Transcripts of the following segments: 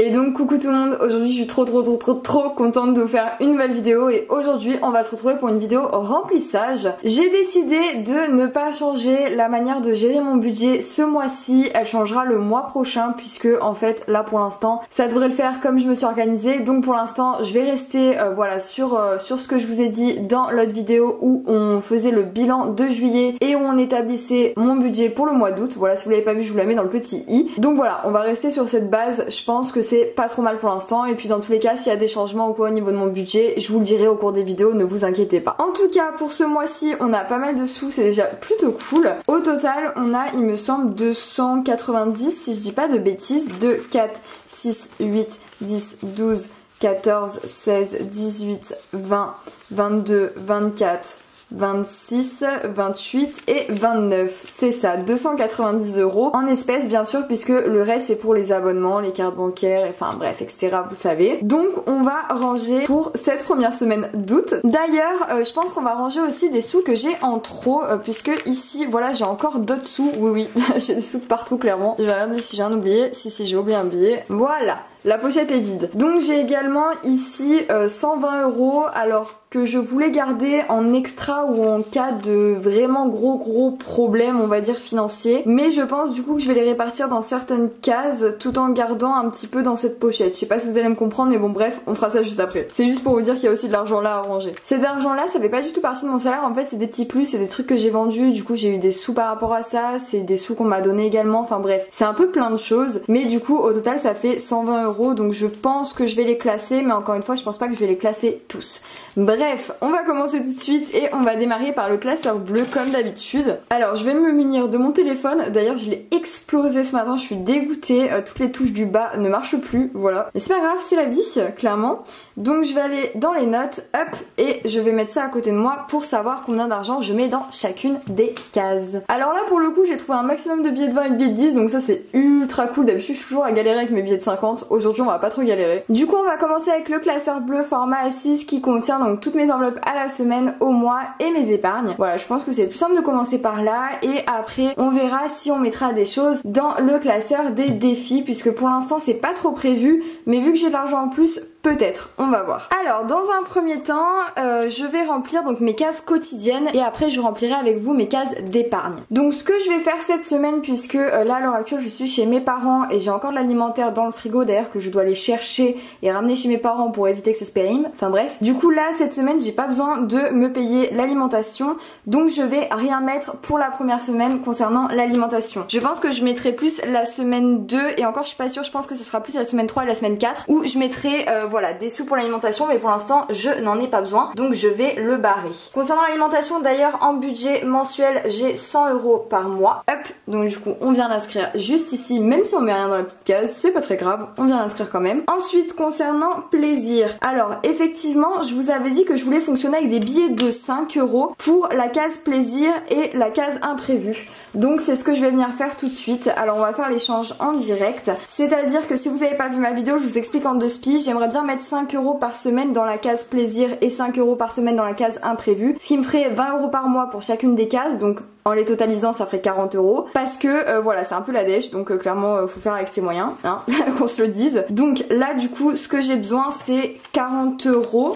Et donc coucou tout le monde, aujourd'hui je suis trop contente de vous faire une nouvelle vidéo et aujourd'hui on va se retrouver pour une vidéo remplissage. J'ai décidé de ne pas changer la manière de gérer mon budget ce mois-ci, elle changera le mois prochain puisque en fait là pour l'instant ça devrait le faire comme je me suis organisée. Donc pour l'instant je vais rester voilà sur ce que je vous ai dit dans l'autre vidéo où on faisait le bilan de juillet et où on établissait mon budget pour le mois d'août. Voilà, si vous l'avez pas vu je vous la mets dans le petit i. Donc voilà, on va rester sur cette base, je pense que c'est pas trop mal pour l'instant et puis dans tous les cas s'il y a des changements ou quoi au niveau de mon budget je vous le dirai au cours des vidéos, ne vous inquiétez pas. En tout cas pour ce mois-ci on a pas mal de sous, c'est déjà plutôt cool. Au total on a il me semble 290 si je dis pas de bêtises, 2, 4, 6, 8, 10, 12, 14, 16, 18, 20, 22, 24, 26, 28 et 29. C'est ça, 290 € en espèces bien sûr puisque le reste c'est pour les abonnements, les cartes bancaires, enfin bref etc. vous savez. Donc on va ranger pour cette première semaine d'août. D'ailleurs je pense qu'on va ranger aussi des sous que j'ai en trop puisque ici voilà j'ai encore d'autres sous. Oui j'ai des sous de partout clairement. Je vais regarder si j'ai un oublié. Si j'ai oublié un billet. Voilà. La pochette est vide. Donc j'ai également ici 120 € alors que je voulais garder en extra ou en cas de vraiment gros problème on va dire financier. Mais je pense du coup que je vais les répartir dans certaines cases tout en gardant un petit peu dans cette pochette. Je sais pas si vous allez me comprendre mais bon bref on fera ça juste après. C'est juste pour vous dire qu'il y a aussi de l'argent là à ranger. Cet argent là ça fait pas du tout partie de mon salaire en fait, c'est des petits plus, c'est des trucs que j'ai vendus, du coup j'ai eu des sous par rapport à ça, c'est des sous qu'on m'a donné également, enfin bref c'est un peu plein de choses. Mais du coup au total ça fait 120 €. Donc je pense que je vais les classer mais encore une fois je pense pas que je vais les classer tous. Bref, on va commencer tout de suite et on va démarrer par le classeur bleu comme d'habitude. Alors je vais me munir de mon téléphone, d'ailleurs je l'ai explosé ce matin, je suis dégoûtée, toutes les touches du bas ne marchent plus, voilà. Mais c'est pas grave, c'est la vie, clairement. Donc je vais aller dans les notes, hop, et je vais mettre ça à côté de moi pour savoir combien d'argent je mets dans chacune des cases. Alors là pour le coup j'ai trouvé un maximum de billets de 20 et de billets de 10, donc ça c'est ultra cool. D'habitude je suis toujours à galérer avec mes billets de 50, aujourd'hui on va pas trop galérer. Du coup on va commencer avec le classeur bleu format A6 qui contient donc toutes mes enveloppes à la semaine, au mois et mes épargnes. Voilà, je pense que c'est plus simple de commencer par là et après on verra si on mettra des choses dans le classeur des défis puisque pour l'instant c'est pas trop prévu, mais vu que j'ai de l'argent en plus, peut-être, on va voir. Alors dans un premier temps je vais remplir donc mes cases quotidiennes et après je remplirai avec vous mes cases d'épargne. Donc ce que je vais faire cette semaine puisque là à l'heure actuelle je suis chez mes parents et j'ai encore de l'alimentaire dans le frigo d'ailleurs que je dois aller chercher et ramener chez mes parents pour éviter que ça se périme, enfin bref. Du coup là cette semaine j'ai pas besoin de me payer l'alimentation donc je vais rien mettre pour la première semaine concernant l'alimentation. Je pense que je mettrai plus la semaine 2 et encore je suis pas sûre, je pense que ce sera plus la semaine 3 et la semaine 4 où je mettrai voilà des sous pour l'alimentation mais pour l'instant je n'en ai pas besoin donc je vais le barrer. Concernant l'alimentation d'ailleurs en budget mensuel j'ai 100 € par mois. Hop, donc du coup on vient l'inscrire juste ici même si on met rien dans la petite case c'est pas très grave, on vient l'inscrire quand même. Ensuite concernant plaisir, alors effectivement je vous avais dit que je voulais fonctionner avec des billets de 5 € pour la case plaisir et la case imprévu. Donc c'est ce que je vais venir faire tout de suite. Alors on va faire l'échange en direct, c'est à dire que si vous n'avez pas vu ma vidéo je vous explique en deux spies. J'aimerais bien mettre 5 € par semaine dans la case plaisir et 5 € par semaine dans la case imprévu, ce qui me ferait 20 € par mois pour chacune des cases, donc en les totalisant ça ferait 40 € parce que voilà c'est un peu la dèche donc clairement faut faire avec ses moyens hein, qu'on se le dise. Donc là du coup ce que j'ai besoin c'est 40 €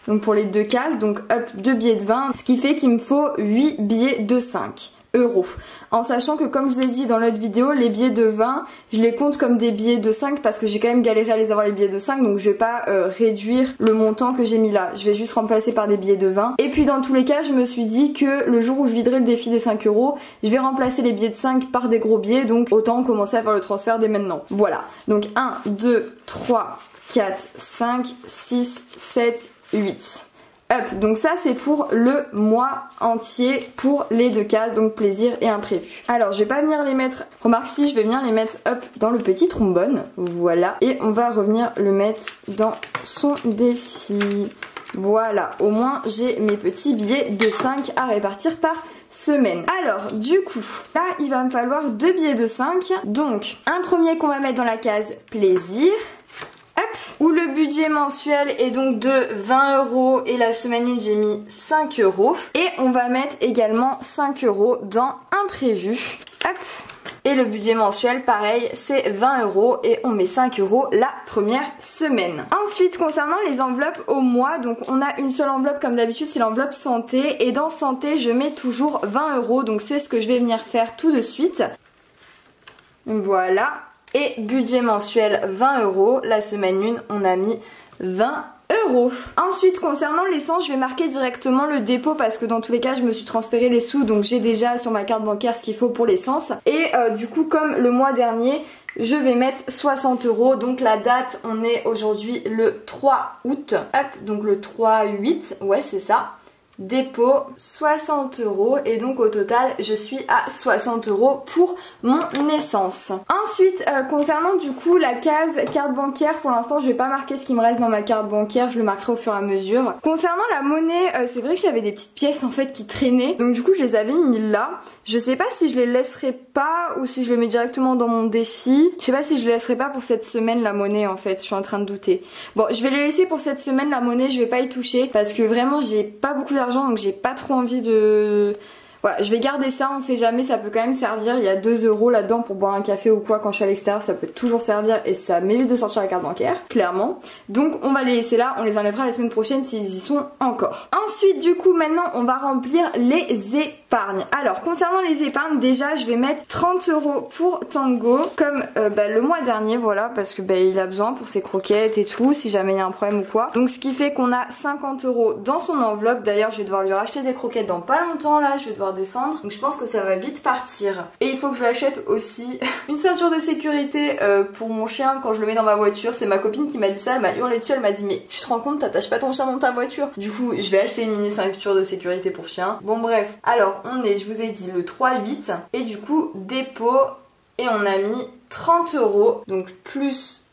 donc pour les deux cases, donc hop 2 billets de 20 ce qui fait qu'il me faut 8 billets de 5 €. En sachant que comme je vous ai dit dans l'autre vidéo, les billets de 20 je les compte comme des billets de 5 parce que j'ai quand même galéré à les avoir les billets de 5 donc je vais pas réduire le montant que j'ai mis là, je vais juste remplacer par des billets de 20. Et puis dans tous les cas je me suis dit que le jour où je viderai le défi des 5 € je vais remplacer les billets de 5 par des gros billets, donc autant commencer à faire le transfert dès maintenant. Voilà, donc 1, 2, 3, 4, 5, 6, 7, 8. Hop, donc ça c'est pour le mois entier pour les deux cases, donc plaisir et imprévu. Alors je vais pas venir les mettre, remarque si je vais venir les mettre hop dans le petit trombone, voilà. Et on va revenir le mettre dans son défi. Voilà, au moins j'ai mes petits billets de 5 à répartir par semaine. Alors du coup là il va me falloir 2 billets de 5. Donc un premier qu'on va mettre dans la case plaisir, où le budget mensuel est donc de 20 € et la semaine 1 j'ai mis 5 €. Et on va mettre également 5 € dans imprévu. Hop. Et le budget mensuel, pareil, c'est 20 € et on met 5 € la première semaine. Ensuite, concernant les enveloppes au mois, donc on a une seule enveloppe comme d'habitude, c'est l'enveloppe santé. Et dans santé, je mets toujours 20 €, donc c'est ce que je vais venir faire tout de suite. Voilà. Et budget mensuel 20 €. La semaine 1, on a mis 20 €. Ensuite, concernant l'essence, je vais marquer directement le dépôt parce que dans tous les cas je me suis transféré les sous, donc j'ai déjà sur ma carte bancaire ce qu'il faut pour l'essence. Et du coup, comme le mois dernier, je vais mettre 60 €. Donc la date, on est aujourd'hui le 3 août. Hop, donc le 3/8, ouais c'est ça. Dépôt 60 € et donc au total je suis à 60 € pour mon essence. Ensuite concernant du coup la case carte bancaire, pour l'instant je vais pas marquer ce qui me reste dans ma carte bancaire, je le marquerai au fur et à mesure. Concernant la monnaie, c'est vrai que j'avais des petites pièces en fait qui traînaient, donc du coup je les avais mis là. Je sais pas si je les laisserai pas ou si je les mets directement dans mon défi. Je sais pas si je les laisserai pas pour cette semaine la monnaie en fait, je suis en train de douter. Bon, je vais les laisser pour cette semaine la monnaie, je vais pas y toucher parce que vraiment j'ai pas beaucoup d'argent, donc j'ai pas trop envie de... Voilà, je vais garder ça, on sait jamais, ça peut quand même servir. Il y a 2 € là-dedans pour boire un café ou quoi quand je suis à l'extérieur, ça peut toujours servir et ça m'évite de sortir la carte bancaire, clairement. Donc on va les laisser là, on les enlèvera la semaine prochaine s'ils y sont encore. Ensuite du coup maintenant on va remplir les épargnes. Alors concernant les épargnes, déjà je vais mettre 30 € pour Tango, comme le mois dernier, voilà, parce que il a besoin pour ses croquettes et tout, si jamais il y a un problème ou quoi. Donc ce qui fait qu'on a 50 € dans son enveloppe. D'ailleurs je vais devoir lui racheter des croquettes dans pas longtemps là, je vais devoir descendre, donc je pense que ça va vite partir. Et il faut que je lui achète aussi une ceinture de sécurité pour mon chien quand je le mets dans ma voiture. C'est ma copine qui m'a dit ça, elle m'a hurlé dessus, elle m'a dit mais tu te rends compte, t'attaches pas ton chien dans ta voiture? Du coup je vais acheter une mini ceinture de sécurité pour chien. Bon bref, alors on est, je vous ai dit, le 3/8 et du coup dépôt et on a mis 30 €, donc plus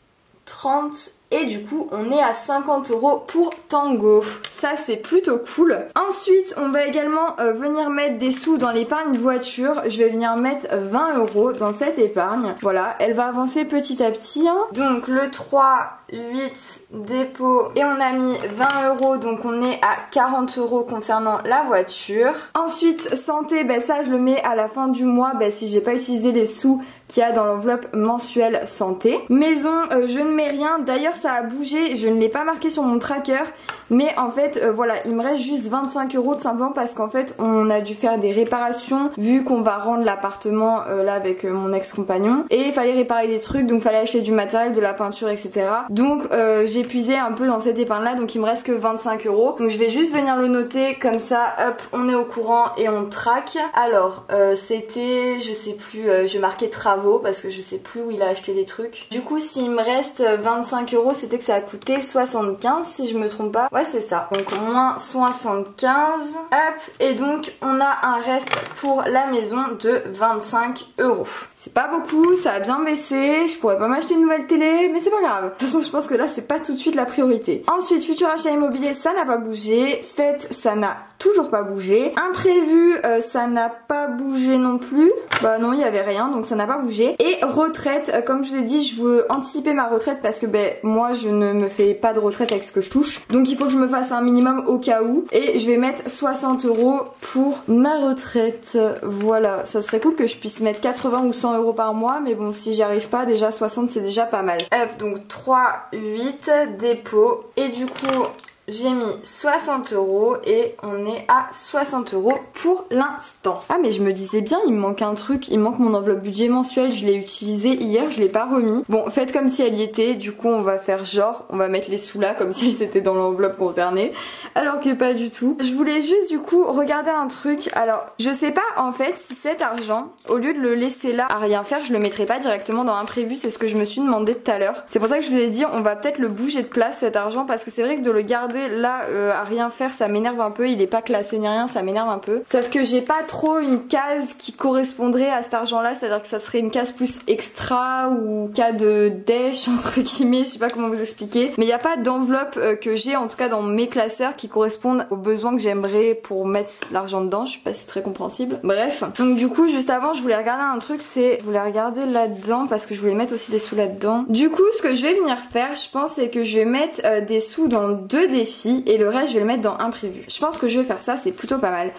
30 et du coup on est à 50 € pour Tango. Ça c'est plutôt cool. Ensuite on va également venir mettre des sous dans l'épargne voiture. Je vais venir mettre 20 € dans cette épargne. Voilà, elle va avancer petit à petit hein. Donc le 3/8 dépôt et on a mis 20 €, donc on est à 40 € concernant la voiture. Ensuite santé, ça je le mets à la fin du mois si j'ai pas utilisé les sous qu'il y a dans l'enveloppe mensuelle santé. Maison, je ne mets rien. D'ailleurs ça a bougé, je ne l'ai pas marqué sur mon tracker, mais en fait voilà, il me reste juste 25 € tout simplement parce qu'en fait on a dû faire des réparations vu qu'on va rendre l'appartement là avec mon ex-compagnon, et il fallait réparer des trucs, donc il fallait acheter du matériel, de la peinture, etc. Donc j'ai épuisé un peu dans cette épargne là, donc il me reste que 25 €. Donc je vais juste venir le noter comme ça, hop, on est au courant et on traque. Alors c'était, je sais plus, je marquais travaux parce que je sais plus où il a acheté des trucs. Du coup s'il me reste 25 €, c'était que ça a coûté 75 si je me trompe pas. Ouais c'est ça. Donc moins 75. Hop, et donc on a un reste pour la maison de 25 €. C'est pas beaucoup, ça a bien baissé. Je pourrais pas m'acheter une nouvelle télé, mais c'est pas grave. De toute façon je pense que là c'est pas tout de suite la priorité. Ensuite futur achat immobilier, ça n'a pas bougé. Fête, ça n'a toujours pas bougé. Imprévu, ça n'a pas bougé non plus. Bah non, il y avait rien, donc ça n'a pas bougé. Et retraite, comme je vous ai dit, je veux anticiper ma retraite parce que moi je ne me fais pas de retraite avec ce que je touche. Donc il faut que je me fasse un minimum au cas où. Et je vais mettre 60 € pour ma retraite. Voilà, ça serait cool que je puisse mettre 80 ou 100 € par mois, mais bon, si j'y arrive pas, déjà 60 c'est déjà pas mal. Hop, donc 3/8 dépôt, et du coup j'ai mis 60 € et on est à 60 € pour l'instant. Ah mais je me disais bien, il me manque un truc, il me manque mon enveloppe budget mensuel, je l'ai utilisé hier, je l'ai pas remis. Bon, faites comme si elle y était, du coup on va faire genre, on va mettre les sous là comme si elles étaient dans l'enveloppe concernée, alors que pas du tout. Je voulais juste du coup regarder un truc. Alors je sais pas en fait si cet argent, au lieu de le laisser là à rien faire, je le mettrais pas directement dans imprévu, c'est ce que je me suis demandé tout à l'heure. C'est pour ça que je vous ai dit on va peut-être le bouger de place cet argent, parce que c'est vrai que de le garder là à rien faire ça m'énerve un peu, il est pas classé ni rien, ça m'énerve un peu. Sauf que j'ai pas trop une case qui correspondrait à cet argent là, c'est à dire que ça serait une case plus extra ou cas de dèche entre guillemets, je sais pas comment vous expliquer, mais il n'y a pas d'enveloppe que j'ai en tout cas dans mes classeurs qui correspondent aux besoins que j'aimerais pour mettre l'argent dedans. Je sais pas si c'est très compréhensible, bref. Donc du coup juste avant je voulais regarder un truc, c'est je voulais regarder là-dedans parce que je voulais mettre aussi des sous là-dedans. Du coup ce que je vais venir faire, je pense, c'est que je vais mettre des sous dans 2 défis et le reste je vais le mettre dans imprévu. Je pense que je vais faire ça, c'est plutôt pas mal.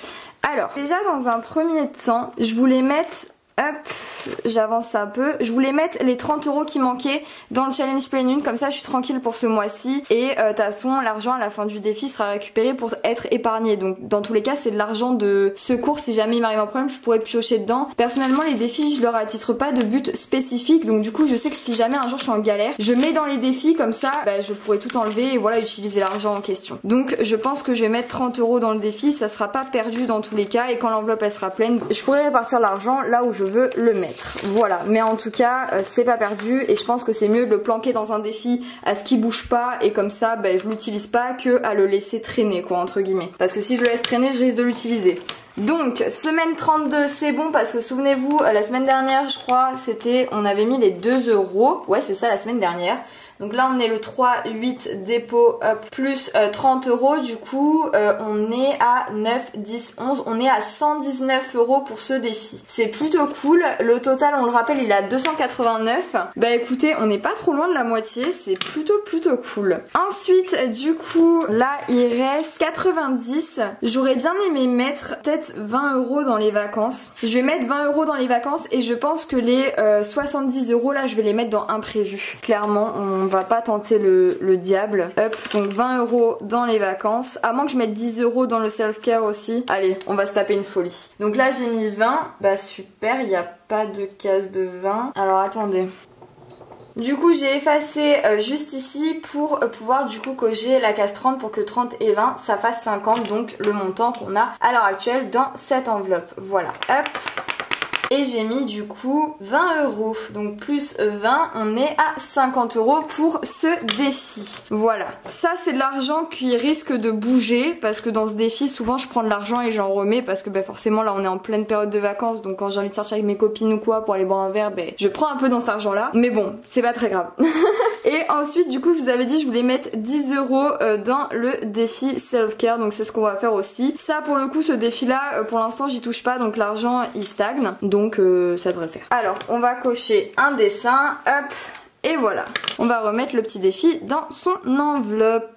Alors déjà dans un premier temps je voulais mettre Hop, j'avance un peu. Je voulais mettre les 30 € qui manquaient dans le challenge pleine lune, comme ça je suis tranquille pour ce mois-ci. Et de toute façon, l'argent à la fin du défi sera récupéré pour être épargné. Donc dans tous les cas, c'est de l'argent de secours. Si jamais il m'arrive un problème, je pourrais piocher dedans. Personnellement, les défis, je leur attitre pas de but spécifique. Donc du coup, je sais que si jamais un jour je suis en galère, je mets dans les défis, comme ça, bah, je pourrais tout enlever et voilà, utiliser l'argent en question. Donc je pense que je vais mettre 30 € dans le défi. Ça sera pas perdu dans tous les cas. Et quand l'enveloppe elle sera pleine, je pourrais répartir l'argent là où je veux le mettre. Voilà, mais en tout cas c'est pas perdu et je pense que c'est mieux de le planquer dans un défi à ce qu'il bouge pas et comme ça ben, je l'utilise pas que à le laisser traîner quoi entre guillemets. Parce que si je le laisse traîner je risque de l'utiliser. Donc semaine 32 c'est bon parce que souvenez-vous la semaine dernière je crois c'était on avait mis les 2 €. Ouais c'est ça la semaine dernière. Donc là on est le 3, 8 dépôt plus 30 € du coup on est à 9, 10, 11, on est à 119 € pour ce défi. C'est plutôt cool, le total on le rappelle il est à 289. Bah écoutez on n'est pas trop loin de la moitié, c'est plutôt cool. Ensuite du coup là il reste 90, j'aurais bien aimé mettre peut-être 20 € dans les vacances. Je vais mettre 20 € dans les vacances et je pense que les 70 € là je vais les mettre dans imprévu. Clairement on va pas tenter le diable. Hop, donc 20 € dans les vacances. À moins que je mette 10 € dans le self-care aussi. Allez, on va se taper une folie. Donc là j'ai mis 20. Bah super, il n'y a pas de case de 20. Alors attendez. Du coup j'ai effacé juste ici pour pouvoir du coup cocher la case 30 pour que 30 et 20 ça fasse 50. Donc le montant qu'on a à l'heure actuelle dans cette enveloppe. Voilà. Hop. Et j'ai mis du coup 20 €. Donc plus 20, on est à 50 € pour ce défi. Voilà. Ça c'est de l'argent qui risque de bouger parce que dans ce défi souvent je prends de l'argent et j'en remets parce que ben, forcément là on est en pleine période de vacances. Donc quand j'ai envie de sortir avec mes copines ou quoi pour aller boire un verre, ben, je prends un peu dans cet argent là. Mais bon, c'est pas très grave. Et ensuite du coup je vous avais dit je voulais mettre 10 € dans le défi self-care. Donc c'est ce qu'on va faire aussi. Ça pour le coup ce défi là pour l'instant j'y touche pas. Donc l'argent il stagne. Donc ça devrait le faire. Alors on va cocher un dessin, hop, et voilà. On va remettre le petit défi dans son enveloppe.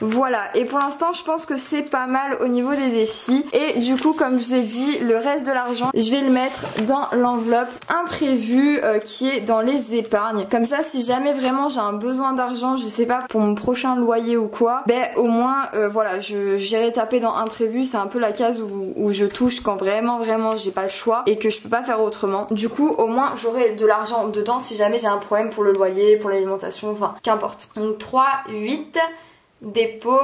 Voilà, et pour l'instant je pense que c'est pas mal au niveau des défis. Et du coup comme je vous ai dit, le reste de l'argent je vais le mettre dans l'enveloppe imprévue qui est dans les épargnes. Comme ça si jamais vraiment j'ai un besoin d'argent, je sais pas pour mon prochain loyer ou quoi, ben au moins voilà, j'irai taper dans imprévu. C'est un peu la case où je touche quand vraiment j'ai pas le choix et que je peux pas faire autrement. Du coup au moins j'aurai de l'argent dedans si jamais j'ai un problème pour le loyer, pour l'alimentation, enfin qu'importe. Donc 3, 8 dépôt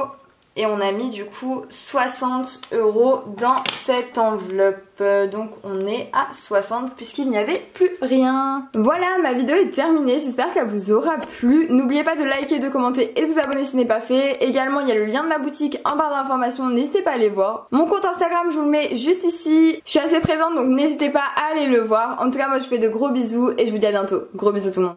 et on a mis du coup 60 € dans cette enveloppe. Donc on est à 60 puisqu'il n'y avait plus rien. Voilà, ma vidéo est terminée, j'espère qu'elle vous aura plu. N'oubliez pas de liker, de commenter et de vous abonner si ce n'est pas fait. Également il y a le lien de ma boutique en barre d'informations, n'hésitez pas à aller voir. Mon compte Instagram je vous le mets juste ici. Je suis assez présente donc n'hésitez pas à aller le voir. En tout cas moi je vous fais de gros bisous et je vous dis à bientôt. Gros bisous tout le monde.